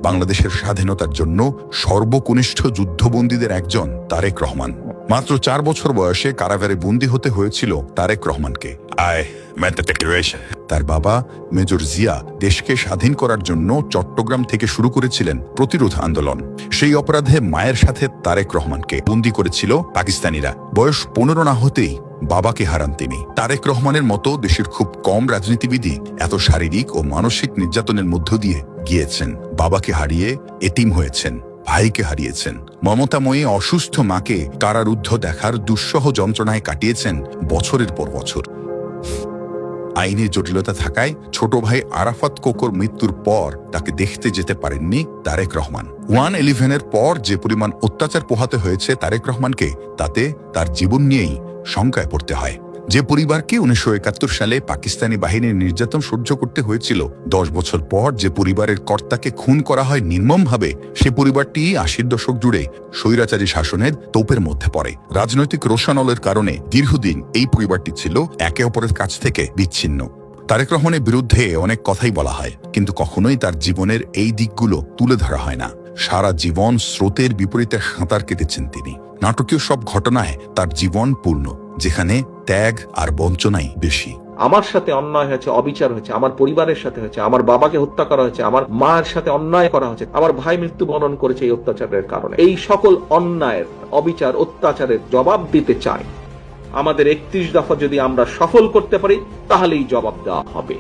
বাংলাদেশের স্বাধীনতার জন্য সর্বকনিষ্ঠ যুদ্ধবন্দীদের একজন তারেক রহমান। মাত্র 4 বছর বয়সে কারাগারে বন্দী হতে হয়েছিল তারেক রহমানকে। তার বাবা মেজর জিয়া দেশকে স্বাধীন করার জন্য চট্টগ্রাম থেকে শুরু করেছিলেন প্রতিরোধ আন্দোলন। সেই অপরাধে মায়ের সাথে তারেক রহমানকে বন্দী করেছিল পাকিস্তানিরা। বয়স 15 না হতেই বাবাকে হারান তিনি। তারেক রহমানের মতো দেশের খুব কম রাজনীতিবিদই এত শারীরিক ও মানসিক নির্যাতনের মধ্য দিয়ে গিয়েছেন। বাবাকে হারিয়ে এতিম হয়েছেন, ভাইকে হারিয়েছেন, মমতাময়ী অসুস্থ মাকে কারারুদ্ধ দেখার দুঃসহ যন্ত্রণায় কাটিয়েছেন বছরের পর বছর। আইনের জটিলতা থাকায় ছোট ভাই আরাফাত কোকোর মৃত্যুর পর তাকে দেখতে যেতে পারেননি তারেক রহমান। 1/11-এর পর যে পরিমাণ অত্যাচার পোহাতে হয়েছে তারেক রহমানকে, তাতে তার জীবন নিয়েই শঙ্কায় পড়তে হয়। যে পরিবারকে 1971 সালে পাকিস্তানি বাহিনীর নির্যাতন সহ্য করতে হয়েছিল, 10 বছর পর যে পরিবারের কর্তাকে খুন করা হয় নির্মমভাবে, সে পরিবারটি 80-র দশক জুড়ে স্বৈরাচারী শাসনের তোপের মধ্যে পড়ে। রাজনৈতিক রোষানলের কারণে দীর্ঘদিন এই পরিবারটি ছিল একে অপরের কাছ থেকে বিচ্ছিন্ন। তারেক রহমানের বিরুদ্ধে অনেক কথাই বলা হয়, কিন্তু কখনোই তার জীবনের এই দিকগুলো তুলে ধরা হয় না। সারা জীবন স্রোতের বিপরীতে সাঁতার কেটেছেন তিনি। নাটকীয় সব ঘটনায় তার জীবন পূর্ণ, যেখানে ত্যাগ আর বঞ্চনাই বেশি। আমার সাথে অন্যায় হয়েছে, অবিচার হয়েছে, আমার পরিবারের সাথে হয়েছে, আমার বাবাকে হত্যা করা হয়েছে, আমার মায়ের সাথে অন্যায় করা হয়েছে, আমার ভাই মৃত্যুবরণ করেছে এই অত্যাচারের কারণে। এই সকল অন্যায়ের, অবিচার, অত্যাচারের জবাব দিতে চাই। আমাদের 31 দফা যদি আমরা সফল করতে পারি, তাহলেই জবাব দেওয়া হবে।